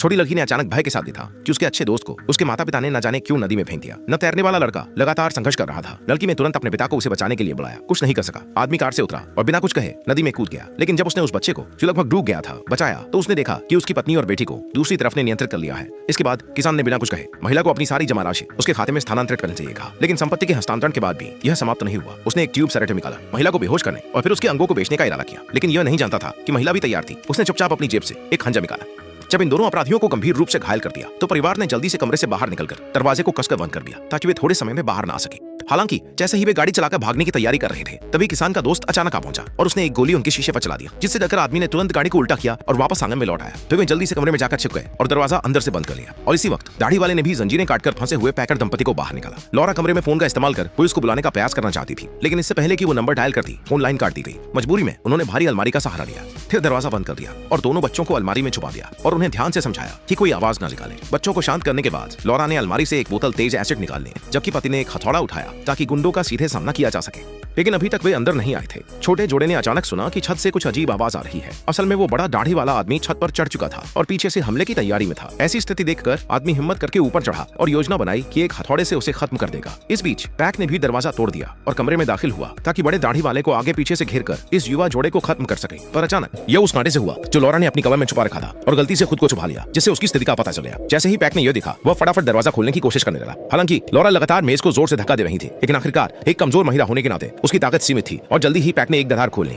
छोटी लड़की ने अचानक भय के साथ देखा कि उसके अच्छे दोस्त को उसके माता पिता ने न जाने क्यों नदी में फेंक दिया। न तैरने वाला लड़का लगातार संघर्ष कर रहा था। लड़की ने तुरंत अपने पिता को उसे बचाने के लिए बुलाया। कुछ नहीं कर सका। आदमी कार से उतरा और बिना कुछ कहे नदी में कूद गया। लेकिन जब उसने उस बच्चे को, जो लगभग डूब गया था, बचाया तो उसने देखा कि उसकी पत्नी और बेटी को दूसरी तरफ ने नियंत्रित कर लिया है। इसके बाद किसान ने बिना कुछ कहे महिला को अपनी सारी जमा राशि उसके खाते में स्थानांतरित करने चाहिए कहा। लेकिन संपत्ति के हस्तांतरण के बाद भी यह समाप्त नहीं हुआ। उसने एक ट्यूब सेरेटिव निकाला, महिला को बेहोश करने और फिर उसके अंगों को बेचने का इरादा किया। लेकिन यह नहीं जानता था कि महिला भी तैयार थी। उसने चुपचाप अपनी जेब से एक खंजर निकाला। जब इन दोनों अपराधियों को गंभीर रूप से घायल कर दिया तो परिवार ने जल्दी से कमरे से बाहर निकलकर दरवाजे को कसकर बंद कर दिया ताकि वे थोड़े समय में बाहर ना आ सके। हालांकि जैसे ही वे गाड़ी चलाकर भागने की तैयारी कर रहे थे तभी किसान का दोस्त अचानक आ पहुंचा और उसने एक गोली उनके शीशे पर चला दिया, जिससे डरकर आदमी ने तुरंत गाड़ी को उल्टा किया और वापस आंगन में लौट आया। फिर वे जल्दी से कमरे में जाकर छिप गए और दरवाजा अंदर से बंद कर लिया। और इसी वक्त दाढ़ी वाले ने भी जंजीरें काटकर फंसे हुए पैकर दंपति को बाहर निकाला। लॉरा कमरे में फोन का इस्तेमाल कर पुलिस को बुलाने का प्रयास करना चाहती थी, लेकिन इससे पहले कि वो नंबर डायल करती फोन लाइन काट दी गई। मजबूरी में उन्होंने भारी अलमारी का सहारा लिया, फिर दरवाजा बंद कर दिया और दोनों बच्चों को अलमारी में छुपा दिया और उन्हें ध्यान से समझाया कि कोई आवाज न निकाले। बच्चों को शांत करने के बाद लॉरा ने अलमारी से एक बोतल तेज एसिड निकाल ली, जबकि पति ने एक हथौड़ा उठाया ताकि गुंडों का सीधे सामना किया जा सके। लेकिन अभी तक वे अंदर नहीं आए थे। छोटे जोड़े ने अचानक सुना कि छत से कुछ अजीब आवाज आ रही है। असल में वो बड़ा दाढ़ी वाला आदमी छत पर चढ़ चुका था और पीछे से हमले की तैयारी में था। ऐसी स्थिति देखकर आदमी हिम्मत करके ऊपर चढ़ा और योजना बनाई कि एक हथौड़े से उसे खत्म कर देगा। इस बीच पैक ने भी दरवाजा तोड़ दिया और कमरे में दाखिल हुआ ताकि बड़े दाढ़ी वाले को आगे पीछे से घेरकर इस युवा जोड़े को खत्म कर सके। पर अचानक यह उस कांटे से हुआ जो लॉरा ने अपनी कमर में छुपा रखा था और गलती से खुद को छुपा लिया, जिससे उसकी स्थिति का पता चल गया। जैसे ही पैक ने यह देखा वह फटाफट दरवाजा खोलने की कोशिश करने लगा। हालांकि लॉरा लगातार मेज को जोर से धक्का दे रही थी, लेकिन आखिरकार एक कमजोर महिला होने के नाते उसकी ताकत सीमित थी और जल्दी ही पैक ने एक दरार खोल ली।